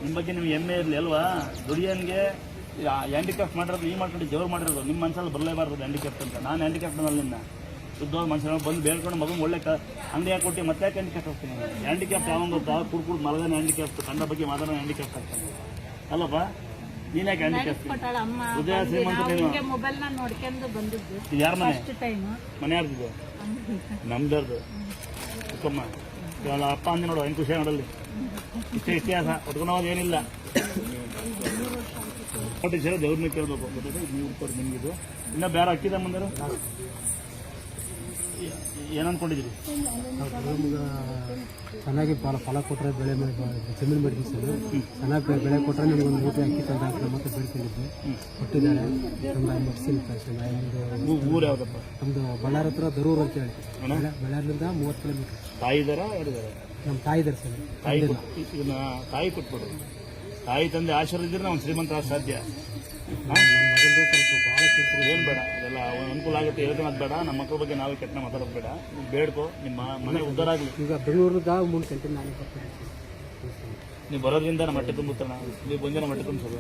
ನಿಮ್ಮ ಬಗ್ಗೆ ನಿಮ್ಗೆ ಹೆಮ್ಮೆ ಇರಲಿ ಅಲ್ವಾ? ದುಡಿಯೋನ್ಗೆ ಹ್ಯಾಂಡಿಕ್ರಾಫ್ಟ್ ಮಾಡಿರೋದು ನೀವು ಮಾಡ್ಕೊಂಡು ಜೋರು ಮಾಡಿರೋದು ನಿಮ್ಮ ಮನಸ್ಸಲ್ಲಿ ಬರಲೇಬಾರ್ದು ಹ್ಯಾಂಡಿಕ್ರಾಫ್ಟ್ ಅಂತ. ನಾನು ಹ್ಯಾಂಡಿಕ್ರಾಫ್ಟ್ನಲ್ಲಿಂದ ಶುದ್ಧವಾದ ಮನುಷ್ಯನ ಬಂದು ಬೇಡ್ಕೊಂಡು ಮಗನ ಒಳ್ಳೆ ಅಂಗಡಿ ಹಾಕೊಟ್ಟು ಮತ್ತೆ ಯಾಕೆ ಹ್ಯಾಂಡಿಕ್ರಾಫ್ಟ್ ಹೋಗ್ತೀನಿ? ಹ್ಯಾಂಡಿಕ್ರಾಫ್ಟ್ ಯಾವೊಂದು ಕುಡ್ಕುಡ್ ಮಲಗನ ಹ್ಯಾಂಡಿಕ್ರಾಫ್ಟ್ ಕಂಡ ಬಗ್ಗೆ ಮಾತಾಡೋ ಹ್ಯಾಂಡಿಕ್ರಾಫ್ಟ್ ಆಗ್ತಾನೆ ಅಲ್ಲಪ್ಪ? ನೀನ್ ಯಾಕೆ ಹ್ಯಾಂಡಿಕ್ರಾಫ್ಟ್? ಹೃದಯ ಶ್ರೀಮಂತ ನೀನು. ಯಾರ ಮನೆ ಮನೆ ಯಾರ್ದಿದೆ? ನಮ್ದರ್ದು ಚಿಕ್ಕಮ್ಮ ಅಪ್ಪ ಅಂದೆ ನೋಡು ಹೆಂಗೆ ಖುಷಿ ನೋಡಲ್ಲಿ. ಇಷ್ಟೇ ಇತಿಹಾಸ ಹೊತ್ಕೊಂಡೋದು ಏನಿಲ್ಲ. ಸರ್ ದೇವ್ರನ್ನ ಕೇಳಬೇಕು ನೀವು ಕೊಟ್ಟು ನಿಮಗಿದು ಇನ್ನೂ ಬೇರೆ ಅಕ್ಕಿದ ಬಂದರು ಏನು ಅನ್ಕೊಂಡಿದ್ದೀರಿ? ಚೆನ್ನಾಗಿ ಫಲ ಕೊಟ್ಟರೆ ಬೆಳೆ ಜಮೀನು ಮಾಡಿದ್ವಿ ಸರ್. ಚೆನ್ನಾಗಿ ಬೆಳೆ ಕೊಟ್ಟರೆ ನನಗೆ ಒಂದು ರೂಪಾಯಿ ಅಕ್ಕಿ ತಂದು ಹಾಕಿ ಮತ್ತೆ ಬೆಳ್ಕೊಂಡಿದ್ದೆ ಕೊಟ್ಟಿದ್ದಾರೆ. ನಮ್ದು 50 ಸಿಗುತ್ತೆ. ಊರು ಯಾವುದಪ್ಪ? ನಮ್ಮದು ಬಳ್ಳಾರಿ ಹತ್ರ ದರೂರು ಅಂತ ಹೇಳಿ. ಬಳ್ಳಾರಿಯಿಂದ 30 ಕಿಲೋಮೀಟರ್. ತಾಯಿ ಇದಾರ ಯಾರಿದ್ದಾರೆ? ನಮ್ಮ ತಾಯಿ ಇದ್ದಾರೆ ಸರ್. ಇದನ್ನ ತಾಯಿ ಕೊಟ್ಬಿಡು. ತಾಯಿ ತಂದೆ ಆಶೀರ್ವಾದ ಇದ್ರೆ ನಾವು ಶ್ರೀಮಂತ ಸಾಧ್ಯ. ನಮ್ಮ ಮಗಂದು ಸ್ವಲ್ಪ ಭಾಳ ಏನು ಬೇಡ, ಅದೆಲ್ಲ ಅನುಕೂಲ ಆಗುತ್ತೆ ಹೇಳ್ಕೊಳೋದು ಬೇಡ. ನಮ್ಮ ಮಕ್ಕಳ ಬಗ್ಗೆ ನಾವೇ ಕೆಟ್ಟ ಮಾತಾಡೋದು ಬೇಡ. ನೀವು ಬೇಡ್ಕೋ, ನಿಮ್ಮ ಮನೆ ಉದ್ಧಾರ ಆಗಲಿ. ಈಗ ಬೆಂಗಳೂರಿಂದ 3 ಗಂಟೆ ನಾನು ಬರ್ತೀನಿ. ನೀವು ಬರೋದ್ರಿಂದ ನಮ್ಮ ಹೊಟ್ಟೆ ತುಂಬುತ್ತಣ. ನೀವು ಬಂದು ನಮ್ಮ ಹೊಟ್ಟೆ ತುಂಬಿಸೋದು.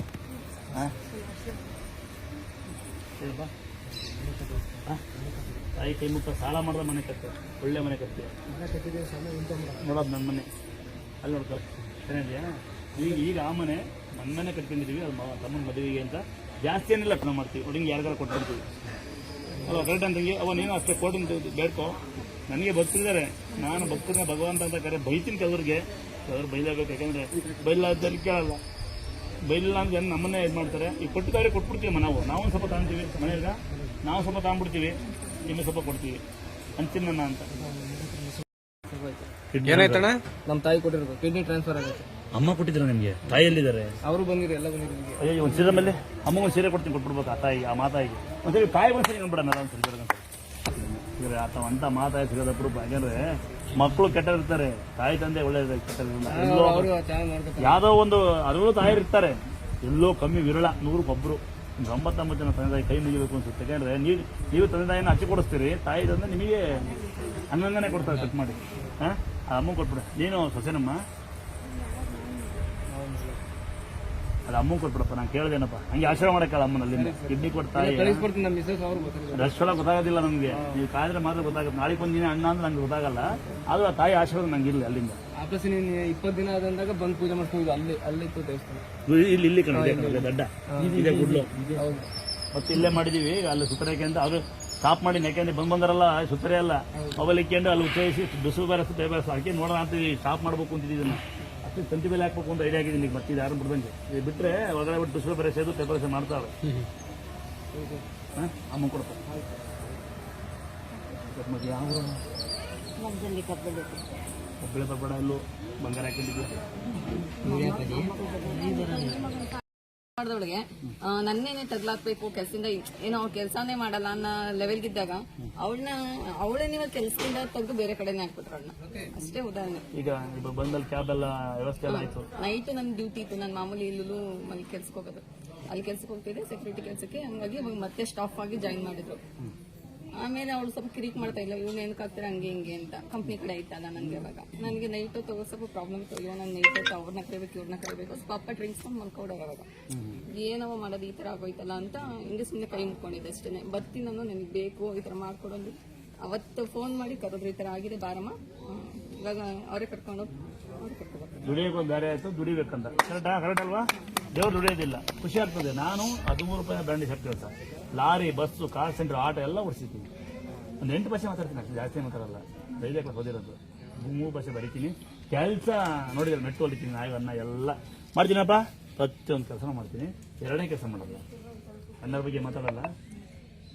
ಹಾಂ ಹೇಳಪ್ಪ. ತಾಯಿ ಕೈ ಮುಖ ಸಾಲ ಮಾಡಿದ್ರೆ ಮನೆ ಕತ್ತೆ, ಒಳ್ಳೆ ಮನೆ ಕತ್ತೆ ನೋಡೋದು. ನನ್ನ ಮನೆ ಅಲ್ಲಿ ನೋಡ್ಕೊ ಚೆನ್ನಾಗಿದೆಯಾ? ಈಗ ಆ ಮನೆ ನನ್ನ ಮನೆ ಕಟ್ಕೊಂಡಿದ್ದೀವಿ. ಅದು ತಮ್ಮನ ಮದುವೆಗೆ ಅಂತ ಜಾಸ್ತಿ ಏನಿಲ್ಲ ನಾವು ಮಾಡ್ತೀವಿ. ಹುಡುಗಿ ಯಾರಿಗಾರ ಕೊಟ್ಬಿಡ್ತೀವಿ ಅಲ್ಲ ಕರೆಕ್ಟ್ ಅಂತಂಗೆ. ಅವ ನೀನು ಅಷ್ಟೇ ಕೋಟಿಂಗ್ ಬೇಡ್ಕೊ. ನನಗೆ ಭಕ್ತಿದ್ದಾರೆ, ನಾನು ಭಕ್ತರನ್ನ ಭಗವಂತ ಅಂತ ಕರೆ ಬೈತೀನಿ ಕೆಲವ್ರಿಗೆ. ಕೆಲವ್ರು ಬೈಲಾಗಬೇಕು, ಯಾಕಂದರೆ ಬೈಲಾದಲ್ಲಿ ಕೇಳಲ್ಲ. ಬೈಲಿಲ್ಲ ಅಂತ ನಮ್ಮನ್ನೇ ಇದು ಮಾಡ್ತಾರೆ. ಈಗ ಕೊಟ್ಟಿದ್ದಾರೆ ಕೊಟ್ಬಿಡ್ತೀವಿ. ನಾವು ಸ್ವಲ್ಪ ತಗೊಂತೀವಿ ಮನೆಯಾಗ, ನಾವು ಸ್ವಲ್ಪ ತಗೊಂಡ್ಬಿಡ್ತೀವಿ, ನಿಮಗೆ ಸ್ವಲ್ಪ ಕೊಡ್ತೀವಿ ಅಂತೀನಿ ನನ್ನ ಅಂತ. ಏನಾಯ್ತಣ್ಣ? ನಮ್ಮ ತಾಯಿ ಕೊಟ್ಟಿರೋದು ಕಿಡ್ನಿ ಟ್ರಾನ್ಸ್ಫರ್ ಆಗುತ್ತೆ. ಅಮ್ಮ ಕೊಟ್ಟಿದ್ರು ನಿಮಗೆ? ತಾಯಿ ಎಲ್ಲಿದ್ದಾರೆ? ಅವರು ಬಂದಿರಿ, ಎಲ್ಲ ಬಂದಿರಿ. ಅಯ್ಯೋ ಒಂದು ಸೀರೆ ಮೇಲೆ ಅಮ್ಮಗೊಂದು ಸೀರೆ ಕೊಡ್ತೀನಿ, ಕೊಟ್ಬಿಡ್ಬೇಕು ಆ ತಾಯಿಗೆ, ಆ ಮಾತಾಯಿಗೆ ಒಂದ್ಸರಿ ತಾಯಿ ಬಂದ್ಸರಿ ನೋಡ್ಬಿಡೋಣ ಒಂದ್ಸರಿ ಆತ ಅಂತ ಮಾತಾಯಿ ಸಿಗೋದ ಅಪ್ರೂಪ. ಯಾಕಂದ್ರೆ ಮಕ್ಕಳು ಕೆಟ್ಟಿರ್ತಾರೆ, ತಾಯಿ ತಂದೆ ಒಳ್ಳೆಯದು ಕೆಟ್ಟಿರ್ತಾರೆ. ಯಾವುದೋ ಒಂದು ಅದರಲ್ಲೂ ತಾಯಿ ಇರ್ತಾರೆ, ಎಲ್ಲೋ ಕಮ್ಮಿ ವಿರಳ, 100ಕ್ಕೆ 99 ಜನ ತಂದೆ ತಾಯಿ ಕೈ ಮುಗಿಬೇಕು ಅನ್ಸುತ್ತೆ. ಯಾಕಂದ್ರೆ ನೀವು ತಂದೆ ತಾಯಿನ ಹಚ್ಚಿ ಕೊಡಿಸ್ತೀರಿ, ತಾಯಿ ತಂದೆ ನಿಮಗೆ ಅನ್ನಂಗನೆ ಕೊಡ್ತಾರೆ ಕಟ್ ಮಾಡಿ. ಹಾಂ ಅಮ್ಮ ಕೊಟ್ಬಿಡ. ನೀನು ಸೊಸೆನಮ್ಮ ಅದು ಅಮ್ಮ ಕೊಟ್ಬಿಡಪ್ಪ. ನಾನು ಕೇಳ್ದೇನಪ್ಪ, ಹಂಗೆ ಆಶ್ರಯ ಮಾಡಕ್ಕಲ್ಲ ಅಮ್ಮನಲ್ಲಿ ಕಿಡ್ನಿ ಕೊಡ್ತಾಯಿ ರಶ್ ಒಳಗೆ ಗೊತ್ತಾಗೋದಿಲ್ಲ ನಮಗೆ. ನೀವು ಕಾಯ್ದ್ರೆ ಮಾತ್ರ ಗೊತ್ತಾಗುತ್ತೆ. ನಾಳೆ ಒಂದು ದಿನ ಅಣ್ಣ ಅಂದ್ರೆ ನಂಗೆ ಗೊತ್ತಾಗಲ್ಲ. ಆದ್ರೂ ಆ ತಾಯಿ ಆಶೀರ್ವಾದ ನಂಗೆ ಇಲ್ಲ. ಅಲ್ಲಿಂದ 20 ದಿನ ಆದಂದಾಗ ಬಂದು ಪೂಜೆ ಮಾಡ್ಕೊಂಡು ಅಲ್ಲಿತ್ತು ದೇವಸ್ಥಾನ. ಇಲ್ಲಿ ಕಣ್ಣಿದೆ ದಡ್ಡ ಇದೆ ಗುಡ್ಲು ಮತ್ತೆ ಇಲ್ಲೇ ಮಾಡಿದೀವಿ. ಅಲ್ಲಿ ಸುತ್ತರೇಕೆ ಅಂತ ಅವರು ಸ್ಟಾಪ್ ಮಾಡಿ. ಯಾಕೆಂದ್ರೆ ಬಂದಾರಲ್ಲ ಸುತ್ತರೇ ಅಲ್ಲ ಮೊಬೈಲ್ ಇಕ್ಕೊಂಡು ಅಲ್ಲಿ ಉಚ್ಚರಿಸಿ ಬಿಸಿಲು ಬೇರೆ ಬೇರೆ ಹಾಕಿ ನೋಡೋಣ ಅಂತೀವಿ. ಸ್ಟಾಪ್ ಮಾಡ್ಬೇಕು ಅಂತಿದ್ದೀವಿ. ಅಷ್ಟು ತಂತಿ ಮೇಲೆ ಹಾಕ್ಬೇಕು ಅಂತ ಐಡಿಯಾ ಆಗಿದ್ದೀನಿ. ಈಗ ಬರ್ತಿದ್ದು ಯಾರು ಬಿಡ್ದಂಗೆ ಇದು ಬಿಟ್ಟರೆ ಹೊರಗಡೆ ಬಿಟ್ಟು ಬಿಸಿಲು ಬೇರೆ ಸೇದು ಪೇಪರ್ಸೆ ಮಾಡ್ತಾವೆ. ಹಾಂ ಅಮ್ಮ ಕೊಡಪ್ಪ. ಮತ್ತೆ ಯಾವ ಕಬ್ಬಳೆ ಪಪ್ಪಡ ಎಲ್ಲೂ ಬಂಗಾರ ಹಾಕೊಂಡಿದ್ದು ಮಾಡಿದವಳಿಗೆ ನನ್ನೇನೆ ತಗ್ಲಾಕ್ಬೇಕು ಕೆಲ್ಸದಿಂದ, ಏನೋ ಅವ್ಳು ಕೆಲಸನೇ ಮಾಡಲ್ಲ ಅನ್ನೋ ಲೆವೆಲ್ಗಿದ್ದಾಗ ಅವಳೇ ನೀವು ಕೆಲಸದಿಂದ ತೆಗೆದು ಬೇರೆ ಕಡೆನೇ ಹಾಕ್ಬಿಟ್ರು ಅವಳನ್ನ. ಅಷ್ಟೇ ಉದಾಹರಣೆ. ಈಗ ಬಂದಲ್ಲಿ ಕ್ಯಾಬ್ ಎಲ್ಲ ವ್ಯವಸ್ಥೆ ಎಲ್ಲ ಆಯ್ತು. ನೈಟ್ ನನ್ ಡ್ಯೂಟಿ ಇತ್ತು. ನಾನು ಮಾಮೂಲಿ ಇಲ್ಲೂ ಮನೆ ಕೆಲ್ಸಕ್ಕೆ ಹೋಗೋದು, ಅಲ್ಲಿ ಕೆಲ್ಸಕ್ಕೆ ಹೋಗ್ತಿದ್ದೆ ಸೆಕ್ಯೂರಿಟಿ ಕೆಲಸಕ್ಕೆ. ಹಂಗಾಗಿ ಇವಾಗ ಮತ್ತೆ ಸ್ಟಾಫ್ ಆಗಿ ಜಾಯಿನ್ ಮಾಡಿದ್ರು. ಆಮೇಲೆ ಅವಳು ಸ್ವಲ್ಪ ಕಿರಿಕ್ ಮಾಡ್ತಾ ಇಲ್ಲ, ಇವ್ನು ಏನಕ್ಕೆ ಆಗ್ತಾರೆ ಹಂಗೆ ಹಿಂಗೆ ಅಂತ. ಕಂಪ್ನಿ ಕಡೆ ಐತಲ್ಲ ನನಗೆ. ಇವಾಗ ನನಗೆ ನೈಟ್ ತಗೋ ಸ್ವಲ್ಪ ಪ್ರಾಬ್ಲಮ್ ಇತ್ತು. ಇವಾಗ ನಾನು ನೈಟ್ ಅವ್ರನ್ನ ಕರಿಬೇಕು ಇವ್ರನ್ನ ಕರಿಬೇಕು. ಪಾಪ ಡ್ರಿಂಕ್ಸ್ ಮಲ್ಕೊಡೋರು ಅವಾಗ. ಏನೋ ಮಾಡೋದು ಈ ಥರ ಆಗೋಯ್ತಲ್ಲ ಅಂತ ಹಿಂಗೆ ಸುಮ್ಮನೆ ಕೈ ಮುಟ್ಕೊಂಡಿದ್ದೆ ಅಷ್ಟೇ. ಬರ್ತೀನಿ ನಾನು, ನನಗೆ ಬೇಕು ಈ ಥರ ಮಾಡ್ಕೊಡೋದು. ಅವತ್ತು ಫೋನ್ ಮಾಡಿ ಕರೆದ್ರು, ಈ ಥರ ಆಗಿದೆ ಬಾರಮ್ಮ, ಇವಾಗ ಅವರೇ ಕರ್ಕೊಂಡು ದುಡಿಯೋಕೆ ಒಂದು ಬೇರೆ ಆಯಿತು. ದುಡಿಬೇಕಂತ ಕರೆಕ್ಟ್ ಅಲ್ವಾ? ದೇವ್ರು ದುಡಿಯೋದಿಲ್ಲ, ಖುಷಿ ಆಗ್ತದೆ. ನಾನು 13 ರೂಪಾಯಿ ಬ್ರ್ಯಾಂಡಿ ಶಕ್ತಿ ಕೆಲಸ, lorry bus car Santro auto ಎಲ್ಲ ಓಡಿಸಿದ್ದೀನಿ. ಒಂದು 8 ಭಾಷೆ ಮಾತಾಡ್ತೀನಿ ಅಷ್ಟೇ, ಜಾಸ್ತಿ ಮಾತಾಡಲ್ಲ. 5ನೇ ಕ್ಲಾಸ್ ಓದಿರೋದು, 3 ಭಾಷೆ ಬರೀತೀನಿ. ಕೆಲಸ ನೋಡಿದ್ರೆ ಮೆಟ್ಟು ಹೊಲಿತೀನಿ, ನಾಯಿ ಅನ್ನ ಎಲ್ಲ ಮಾಡ್ತೀನಪ್ಪ. ಪ್ರತಿಯೊಂದು ಕೆಲಸ ಮಾಡ್ತೀನಿ. 2ನೇ ಕೆಲಸ ಮಾಡಲ್ಲ, ಅನ್ನರ ಬಗ್ಗೆ ಮಾತಾಡಲ್ಲ,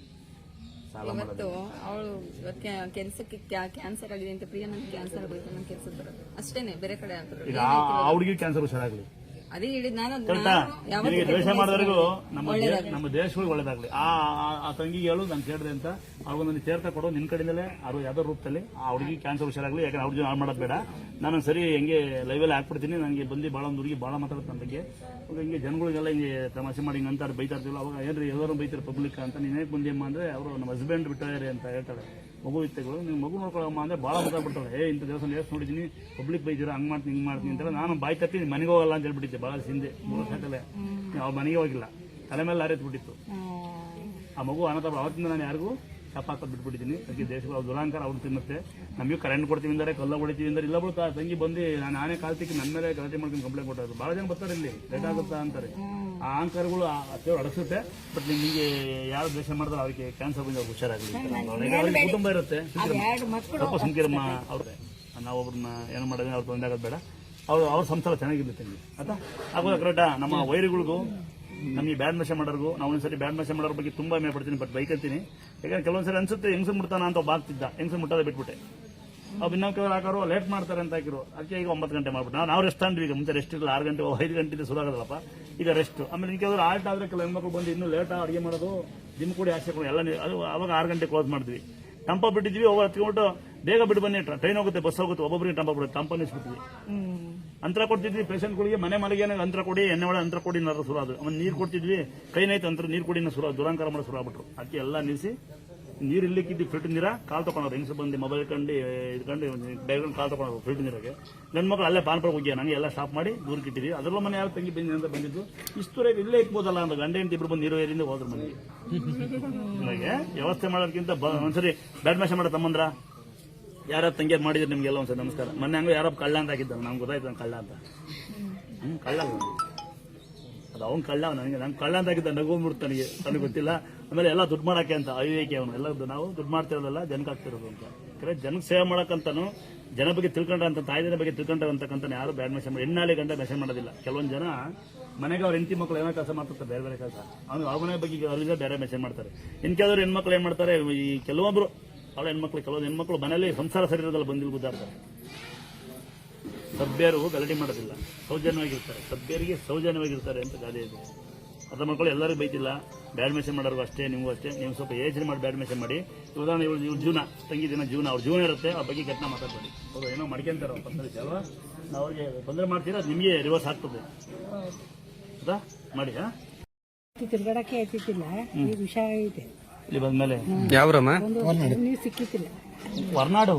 ಸಾಲ ಮಾಡೋದು. ಅವಳು ಕೆಲಸಕ್ಕೆ ಕ್ಯಾನ್ಸರ್ ಆಗಿದೆ ಅಂತ ಪ್ರಿಯ ನನಗೆ ಕ್ಯಾನ್ಸರ್ ಆಗೋಯ್ತು, ನನ್ನ ಕೆಲಸದ ಬರೋದು ಅಷ್ಟೇನೆ, ಬೇರೆ ಕಡೆ ಆಗ್ತದೆ. ಈಗ ಆ ಹುಡುಗಿ ಕ್ಯಾನ್ಸರ್ ಹುಷಾರಾಗಲಿ, ಅದೇ ಹೇಳಿದ್ ನಾನು. ನಿನಗೆ ದ್ವೇಷ ಮಾಡಿದವರಿಗೂ ನಮ್ಮ ದೇಶಗಳಿಗೆ ಒಳ್ಳೇದಾಗ್ಲಿ. ಆ ತಂಗಿಗೆ ಹೇಳು ನಾನು ಕೇಳಿದೆ ಅಂತ. ಅವ್ರಿಗೆ ನನಗೆ ಸೇರ್ತಾ ಕೊಡೋ ನಿನ್ನ ಕಡೆಯಿಂದಲೇ ಅವ್ರು ಯಾವ್ದೋ ರೂಪದಲ್ಲಿ ಆ ಹುಡುಗಿ ಕ್ಯಾನ್ಸರ್ ಹುಷಾರಾಗಲಿ. ಯಾಕಂದ್ರೆ ಅವ್ರ ಜೊತೆ ಹಾಳು ಮಾಡೋದು ಬೇಡ. ನಾನು ಸರಿ ಹೆಂಗೆ ಲೈವಲ್ಲಿ ಹಾಕ್ಬಿಡ್ತೀನಿ. ನನಗೆ ಬಂದು ಭಾಳ ಒಂದು ಹುಡುಗಿ ಭಾಳ ಮಾತಾಡುತ್ತೆ ನನ್ನ ಬಗ್ಗೆ. ಹಿಂಗೆ ಜನಗಳಿಗೆಲ್ಲ ಹಿಂಗೆ ತಮಾಷೆ ಮಾಡಿ ಹಿಂಗೆ ಅಂತಾರೆ, ಬೈತಾ ಇರ್ತೀವಲ್ಲ. ಅವಾಗ ಏನ್ರಿ ಎಲ್ಲರೂ ಬೈತಾರೆ ಪಬ್ಲಿಕ್ ಅಂತ. ನೀನೇಕೆ ಬಂದಿಯಮ್ಮ ಅಂದರೆ ಅವರು ನಮ್ಮ ಹಸ್ಬೆಂಡ್ ಬಿಟ್ಟಾರೆ ಅಂತ ಹೇಳ್ತಾಳೆ. ಮಗು ಇತ್ತೆಗಳು ನೀವು ಮಗು ನೋಡ್ಕೊಳ್ಳಮ್ಮ ಅಂದರೆ ಭಾಳ ಮಾತಾಡ್ಬಿಡ್ತಾಳೆ. ಇಂಥ ದೇವಸ್ಥಾನ ಎಷ್ಟು ನೋಡಿದ್ದೀನಿ, ಪಬ್ಲಿಕ್ ಬೈದಿರ, ಹಂಗೆ ಮಾಡ್ತೀನಿ ಹಿಂಗೆ ಮಾಡ್ತೀನಿ ಅಂತೆಲ್ಲ. ನಾನು ಬಾಯಿ ತಪ್ಪಿ ಮನೆಗೆ ಹೋಗಲ್ಲ ಅಂತ ಹೇಳ್ಬಿಟ್ಟಿದ್ದೆ ಭಾಳ ಹಿಂದೆ 3 ವರ್ಷದಲ್ಲೇ. ಅವ್ರ ಮನೆಗೆ ಹೋಗಿಲ್ಲ, ತಲೆ ಮೇಲೆ ಲಾರಿ ಎತ್ಬಿಟ್ಟಿತ್ತು ಆ ಮಗು. ಅನಾಥ ಅವತ್ತಿಂದ ನಾನು ಯಾರಿಗೂ ಶಾಪ ಹಾಕೋದು ಬಿಟ್ಬಿಟ್ಟಿದ್ದೀನಿ. ಅದಕ್ಕೆ ದೇಶಗಳು ಅವ್ರು ದುರಾಂಕಾರ ಅವ್ರು ತಿನ್ನುತ್ತೆ. ನಮಗೆ ಕರೆಂಟ್ ಕೊಡ್ತೀವಿ ಅಂದರೆ, ಕಲ್ಲ ಹೊಡಿತೀವಿ ಅಂದರೆ, ಇಲ್ಲ ಬಿಡ್ತಾ ತಂಗಿ ಬಂದು ನಾನು ಆನೆ ಕಾಲ್ತಿಕ್ಕೆ ನನ್ನ ಮೇಲೆ ಗಲಾಟೆ ಮಾಡ್ಕೊಂಡು ಕಂಪ್ಲೇಂಟ್ ಕೊಟ್ಟರು. ಭಾಳ ಜನ ಬರ್ತಾರೆ ಇಲ್ಲಿ, ಲೇಟ್ ಆಗುತ್ತಾ ಅಂತಾರೆ. ಆ ಅಹಂಕಾರಗಳು ಅಷ್ಟೇ ಅಡಸುತ್ತೆ. ಬಟ್ ನಿಮಗೆ ಯಾರು ದ್ವೇಷ ಮಾಡಿದ್ರೆ ಅವ್ರಿಗೆ ಕ್ಯಾನ್ಸರ್ ಬಂದು ಅವ್ರಿಗೆ ಹುಷಾರಾಗಲಿ. ಅವ್ರಿಗೆ ಕುಟುಂಬ ಇರುತ್ತೆ, ಸ್ವಲ್ಪ ಸುಮ್ಕಿರಮ್ಮ ಅವ್ರೆ. ನಾವೊಬ್ರನ್ನ ಏನು ಮಾಡೋದು ಅವ್ರು ತೊಂದರೆ ಆಗೋದು ಬೇಡ. ಅವ್ರ ಸಂಸಾರ ಚೆನ್ನಾಗಿರುತ್ತೆ ತಂಗಿ ಆಯ್ತಾ. ಆಗೋದ ಕರೆಕ್ಟಾ. ನಮ್ಮ ವೈರಿಗಳಿಗೂ ನಮಗೆ ಬ್ಯಾಡ್ ಮೆಸೇಜ್ ಮಾಡೋರ್ಗು ನಾವು ಒಂದ್ಸರಿ ಬ್ಯಾಡ್ ಮೆಸೇಜ್ ಮಾಡೋರ ಬಗ್ಗೆ ತುಂಬಾ ಮೇ ಪಡ್ತೀನಿ, ಬಟ್ ಬೈಕಂತೀನಿ. ಯಾಕಂದ್ರೆ ಕೆಲವೊಂದ್ಸರಿ ಅನ್ಸುತ್ತೆ ಹೆಂಗಸ ಮುಡ್ತಾನ ಅಂತ ಒಬ್ಬ ಆಗ್ತಿದ್ದ, ಹೆಂಗಸ ಮುಟ್ಟೋದೇ ಬಿಟ್ಬಿಟ್ಟೆ. ಅವು ಇನ್ನೊಂದು ಹಾಕೋರು ಲೇಟ್ ಮಾಡ್ತಾರೆ ಅಂತ ಹಾಕಿರು. ಅದಕ್ಕೆ ಈಗ 9 ಗಂಟೆ ಮಾಡ್ಬಿಟ್ಟು ನಾವು ರೆಸ್ಟ್ ಅಂದ್ವಿ. ಈಗ ಮುಂಚೆ ರೆಸ್ಟ್ ಇರಲ್ಲ, 6 ಗಂಟೆ 5 ಗಂಟೆ ಶುರು ಆಗೋದಲ್ಲಪ್ಪ, ಈಗ ರೆಸ್ಟ್. ಆಮೇಲೆ ಕೆಲವರು ಆಲ್ಟ್ ಆದರೆ ಕೆಲವು ಹೆಣ್ಮಕ್ಳು ಬಂದು ಇನ್ನೂ ಲೇಟ್ ಅಡುಗೆ ಮಾಡೋದು, ಜಿಮ್ ಕೂಡಿ ಆಸೆ ಕೊಡಿ ಎಲ್ಲ. ಅದು ಅವಾಗ 6 ಗಂಟೆ ಕ್ಲೋಸ್ ಮಾಡಿದ್ವಿ. ಟಂಪ ಬಿಟ್ಟಿದ್ವಿ, ಒಬ್ಬ ಹತ್ಕೊಂಡ್ಬಿಟ್ಟು ಬೇಗ ಬಿಟ್ಟು ಬನ್ನಿ, ಟ್ರೈನ್ ಹೋಗುತ್ತೆ, ಬಸ್ ಹೋಗುತ್ತೆ, ಒಬ್ಬೊಬ್ಬರಿಗೆ ಟಂಪ ಬಿಡುತ್ತೆ, ಟಂಪ ನಿಲ್ಲಿಸ್ಬಿಟ್ವಿ. ಅಂತರ ಕೊಡ್ತಿದ್ವಿ ಪೇಷಂಟ್ಗಳಿಗೆ, ಮನೆಗೆ ಅಂತರ ಕೊಡಿ, ಎಣ್ಣೆ ಒಳಗೆ ಅಂತರ ಕೊಡಿ ಅನ್ನೋದು ಶುರು ಅದು. ಆಮೇಲೆ ನೀರು ಕೊಡ್ತಿದ್ವಿ, ಕೈನೈತೆ ಅಂತರ ನೀರು ಕೊಡಿ ಶುರು, ದುರಾಂಕಾರ ಮಾಡೋ ಶುರು ಆಗ್ಬಿಟ್ರು. ಅದಕ್ಕೆ ಎಲ್ಲ ನಿಲ್ಲಿಸಿ ನೀರು ಇಲ್ಲಿಕ್ಕಿದ್ದು ಫಿಲ್ಟರ್ ನೀರ ಕಾಲು ತಗೊಂಡ್ರು. ಹೆಂಗಸ ಬಂದು ಮೊಬೈಲ್ ಕಂಡು ಇದ್ಕೊಂಡು ಬೇಗ ಕಾಲು ತಗೊಂಡ್ರು ಫಿಲ್ಟರ್ ನೀರಾಗೆ. ನನ್ನ ಮಕ್ಕಳು ಅಲ್ಲೇ ಪಾನ್ಪುರ ಹೋಗಿ ನನಗೆ ಎಲ್ಲ ಸ್ಟಾಪ್ ಮಾಡಿ ದೂರಕ್ಕೆ ಇಟ್ಟಿದ್ವಿ. ಅದರಲ್ಲೂ ಮನೆ ಯಾರು ತಂಗಿ ಬಂದಿ ಅಂತ ಬಂದಿದ್ದು, ಇಷ್ಟುವರೆಗೆ ಇಲ್ಲೇ ಇಕ್ಬೋದಲ್ಲ ಅಂತ ಗಂಡ ಹೆಂಡತಿ ಇಬ್ರು ಬಂದು ನೀರಿಂದ ಹೋದ್ರು ಮನೆಗೆ. ನನಗೆ ವ್ಯವಸ್ಥೆ ಮಾಡೋದಕ್ಕಿಂತ ಒಂದ್ಸರಿ ಬ್ಯಾಡ್ ಮ್ಯಾಚ್ ಮಾಡೋ ತಮ್ಮಂದ್ರ ಯಾರು ತಂಗಿಯಾರು ಮಾಡಿದ್ರು ನಿಮ್ಗೆಲ್ಲ ಒಂದ್ಸರಿ ನಮಸ್ಕಾರ. ಮೊನ್ನೆ ಹಂಗೆ ಯಾರೋ ಕಳ್ಳ ಅಂತ ಹಾಕಿದ್ದ, ನಮ್ಗೆ ಗೊತ್ತಾಯ್ತು ಕಳ್ಳ ಅಂತ. ಕಳ್ಳ ಅದು ಅವ್ನು ಕಳ್ಳ, ನನಗೆ ನಂಗೆ ಕಳ್ಳ ಅಂತ ಹಾಕಿದ್ದ, ನಗೋಗ್ಬಿಡ್ತು ನನಗೆ ಗೊತ್ತಿಲ್ಲ. ಆಮೇಲೆ ಎಲ್ಲ ದುಡ್ಡು ಮಾಡೋಕ್ಕೆ ಅಂತ ಅವಿವೇಕಿ ಅವನು. ಎಲ್ಲ ನಾವು ದುಡ್ಡು ಮಾಡ್ತಿರೋದಲ್ಲ, ಜನಕ್ಕೆ ಆಗ್ತಿರೋದು ಅಂತ. ಯಾಕಂದ್ರೆ ಜನಕ್ಕೆ ಸೇವೆ ಮಾಡೋಕ್ಕಂತಾನು, ಜನ ಬಗ್ಗೆ ತಿಳ್ಕೊಂಡ್ರಂತ, ತಾಯಿದ ಬಗ್ಗೆ ತಿಳ್ಕೊಂಡ್ರಂತಕ್ಕಂತ ಯಾರು ಬ್ಯಾಡ್ ಮೆಸೇಜ್ ಮಾಡಿ ಹೆಣ್ಣಾಳಿ ಗಂಡ ಮೆಸೇಜ್ ಮಾಡೋದಿಲ್ಲ. ಕೆಲವೊಂದು ಜನ ಮನೆಗೆ ಅವ್ರ ಹೆಂಡತಿ ಮಕ್ಕಳು ಏನೋ ಕೆಲಸ ಮಾಡ್ತಾರೆ, ಬೇರೆ ಬೇರೆ ಕೆಲಸ, ಅವ್ನು ಅವ್ರ ಮನೆ ಬಗ್ಗೆ ಅವ್ರಿಗೆ ಬೇರೆ ಮೆಸೇಜ್ ಮಾಡ್ತಾರೆ. ಇನ್ನು ಕೆಲವರು ಹೆಣ್ಮಕ್ಳು ಏನು ಮಾಡ್ತಾರೆ, ಈ ಕೆಲವೊಬ್ರು ಅವಳ ಹೆಣ್ಮಕ್ಳು, ಕೆಲವೊಂದು ಹೆಣ್ಮಕ್ಳು ಮನೇಲಿ ಸಂಸಾರ ಸರಿರೋದಲ್ಲ ಬಂದಿಲ್ ಗುದ್ದಾಡ್ತಾರೆ. ಸಭ್ಯರು ಗಲಾಟೆ ಮಾಡೋದಿಲ್ಲ, ಸೌಜನ್ಯವಾಗಿರ್ತಾರೆ. ಸಭ್ಯರಿಗೆ ಸೌಜನ್ಯವಾಗಿರ್ತಾರೆ ಅಂತ ಗಾದೆ ಇದೆ. ಅದ್ರ ಮಕ್ಕಳು ಎಲ್ಲರಿಗೂ ಬೈತಿಲ್ಲ, ಬ್ಯಾಡ್ ಮೆಸೇಜ್ ಮಾಡೋರ್ಗೂ ಅಷ್ಟೇ, ನಿಮಗೂ ಅಷ್ಟೇ. ನೀವು ಸ್ವಲ್ಪ ಯೋಚನೆ ಮಾಡಿ ಬ್ಯಾಡ್ ಮೆಸೇಜ್ ಮಾಡಿ. ಉದಾಹರಣೆ ಇವ್ರ ಜೀವನ, ತಂಗಿ ದಿನ ಜೀವನ, ಅವ್ರ ಜೀವನ ಇರುತ್ತೆ, ಆ ಬಗ್ಗೆ ಕೆಟ್ಟ ಮಾತಾಡ್ಬೇಡಿ. ಅವ್ರು ಏನೋ ಮಾಡ್ಕೊಂತಾರೆ ಅವ್ರ ಪಕ್ಕದಲ್ಲಿ ಅಲ್ವಾ, ನಾವು ಅವ್ರಿಗೆ ತೊಂದರೆ ಮಾಡ್ತೀರಾ, ಅದು ನಿಮಗೆ ರಿವರ್ಸ್ ಆಗ್ತದೆ. ಹೌದಾ ಮಾಡಿ. ತಿರ್ಗಾಡಕ್ಕೆ ಆಯ್ತಿಲ್ಲ, ಈಗ ಹುಷಾರೈತೆ. ಇಲ್ಲಿ ಬಂದ್ಮೇಲೆ ಯಾವ್ರಮ್ಮ ನೀವು ಸಿಕ್ಕಿತ್ತಿಲ್ಲ. ಹೊರನಾಡು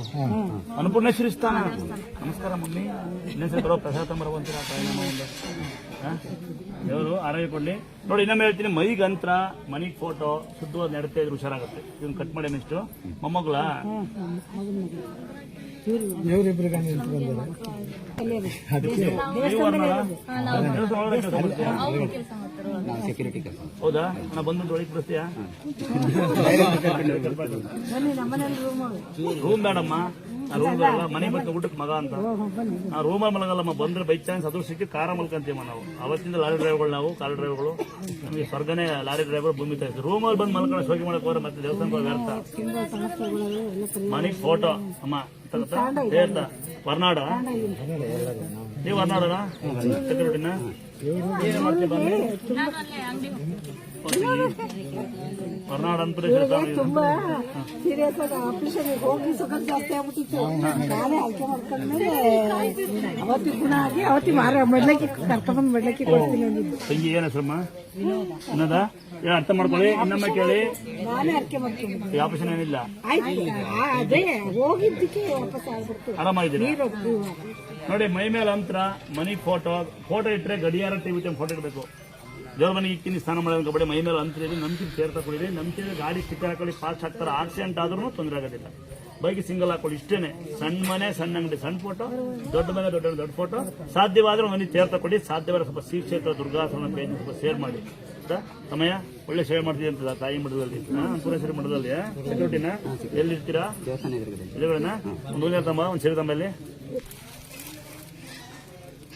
ಅನ್ನಪೂರ್ಣೇಶ್ವರಿ ಸ್ಥಾನ. ನಮಸ್ಕಾರ ಮಮ್ಮಿ. ಇನ್ನೊಂದ್ಸರಿ ಬರೋ ಪ್ರಸಾದ ತಂಬರುವಂತೀರ ದೇವರು ಆರೋಗ್ಯ ಕೊಡ್ಲಿ. ನೋಡಿ ಇನ್ನೊಮ್ಮೆ ಹೇಳ್ತೀನಿ, ಮೈಗಂತ್ರ ಮನಿಗೆ ಫೋಟೋ ಶುದ್ಧವಾದ ನಡತೆ ಇದ್ರೆ ಹುಷಾರಾಗುತ್ತೆ. ಇದನ್ನ ಕಟ್ ಮಾಡಿ ನೆಕ್ಸ್ಟ್ ಮೊಮ್ಮಗಳ ಹೌದಾ? ನಾ ಬಂದು ಒಳಗೆ ಬರ್ತೀಯಾ? ರೂಮ್ ಬೇಡಮ್ಮ, ರೂಮ್ ಬರಲ್ಲ, ಮನೆ ಬಂದು ಊಟಕ್ಕೆ ಮಗ ಅಂತ. ಆ ರೂಮಲ್ಲಿ ಮಲಗಲ್ಲಮ್ಮ, ಬಂದ್ರೆ ಬೈ ಚಾನ್ಸ್ ಅದು ಸಿಕ್ಕಿ ಕಾರ ಮಲ್ಕೊಂತೀವ ನಾವು. ಅವತ್ತಿಂದ ಲಾರಿ ಡ್ರೈವರ್ಗಳು, ನಾವು ಕಾರ್ ಡ್ರೈವರ್ಗಳು, ನಮಗೆ ಸ್ವರ್ಗನೇ ಲಾರಿ ಡ್ರೈವರ್ ಭೂಮಿ ತಾಯಿಸ್ತು. ರೂಮಲ್ಲಿ ಬಂದು ಮಲ್ಕೊಂಡು ಶೋಕಿ ಮಾಡಕ್ ಹೋದ್ರೆ ಮತ್ತೆ ದೇವಸ್ಥಾನಕ್ಕೆ ವ್ಯರ್ಥ. ಮನೆಗೆ ಫೋಟೋ ಅಮ್ಮ ಹೇಳ್ತಾ ಹೊರನಾಡ. ನೀವು ಹೊರನಾಡಲ್ಲ ಸೆಕ್ಯೂರಿಟಿನ ಏನು ಮಾಡ್ತೀವಿ ಬಂದು ಹೊರನಾಡ ಅಂತ ತುಂಬಾ ಸೀರಿಯಸ್ ಆಗಿ ಆಪರೇಷನ್ ಹೋಗಿ ಸುಗರ್ ಜಾಸ್ತಿ ಆಗ್ಬಿಟ್ಟಿತ್ತು. ನಾನೇ ಆಯ್ಕೆ ಮಾಡ್ಕೊಂಡ್ಮೇಲೆ ಅವತ್ತಿ ಗುಣ ಆಗಿ ಅವತ್ತಿ ಮೆಡ್ಲಕ್ಕಿ ಕರ್ಕೊಂಡ್ಬಂದು ಮೆಡ್ಲಕ್ಕಿ ಕೊಡ್ತೀನಿ ಅಂದಿದ್ದು. ತಂಗಿ ಏನ್ ಹೆಸರಮ್ಮ? ಅನ್ನದ ಏನು ಅರ್ಥ ಮಾಡ್ಕೊಳ್ಳಿ, ಇನ್ನೊಮ್ಮೆ ಕೇಳಿ. ನಾನೇ ಆಯ್ಕೆ ಮಾಡ್ಕೊಂಡು ಆಪರೇಷನ್ ಏನಿಲ್ಲ, ಆಯ್ತು. ಅದೇ ಹೋಗಿದ್ದಕ್ಕೆ ವಾಪಸ್ ಆಗ್ಬಿಡ್ತು. ಆರಾಮಾಗಿದ್ದೀರಾ? ನೋಡಿ ಮೈ ಮೇಲೆ ಅಂತರ, ಮನಿ ಫೋಟೋ ಇಟ್ಟರೆ ಗಡಿಯಾರ ಟಿವಿ ಫೋಟೋ ಇಡಬೇಕು. ದೇವ್ರ ಮನೆಗೆ ಇಕ್ಕಿನಿ ಸ್ನಾನ ಮಾಡೋದು ಕಬಡ್ಡಿ ಮೈ ಮೇಲೆ ಅಂತರ ಇದೆ. ನಂಬಿಕೆ ಸೇರ್ತಾ ಕೊಡಿರಿ. ನಂಬಿಕೆ ಗಾಡಿ ಸ್ಟಿಕ್ಕರ್ ಹಾಕೊಳ್ಳಿ, ಫಾಸ್ಟ್ ಹಾಕ್ತಾರೆ. ಆಕ್ಸಿಡೆಂಟ್ ಆದ್ರೂ ತೊಂದರೆ ಆಗೋದಿಲ್ಲ. ಬೈಕ್ ಸಿಂಗಲ್ ಹಾಕೊಳ್ಳಿ, ಇಷ್ಟೇನೆ. ಸಣ್ಣ ಮನೆ, ಸಣ್ಣ ಅಂಗಡಿ, ಸಣ್ಣ ಫೋಟೋ, ದೊಡ್ಡ ಮನೆ, ದೊಡ್ಡ ಫೋಟೋ. ಸಾಧ್ಯವಾದ್ರೆ ಮನೆ ಸೇರ್ತಾ ಕೊಡಿ. ಸಾಧ್ಯವಾದ್ರೆ ಸ್ವಲ್ಪ ಶ್ರೀ ಕ್ಷೇತ್ರ ದುರ್ಗಾಸನ ಪೇಜ್ ಸ್ವಲ್ಪ ಶೇರ್ ಮಾಡಿ. ಸಮಯ ಒಳ್ಳೆ ಸೇವೆ ಮಾಡ್ತೀವಿ ಅಂತ ತಾಯಿ ಮಠದಲ್ಲಿ, ಪುರೇಶ್ವರಿ ಮಠದಲ್ಲಿ. ಸೆಕ್ಯೂರಿಟಿನ ಎಲ್ಲಿರ್ತೀರಾ? ಎಲ್ಲಿಗಳನ್ನ ಒಂದು ತಮ್ಮ ಒಂದು ಸೇವೆ ತಮ್ಮಲ್ಲಿ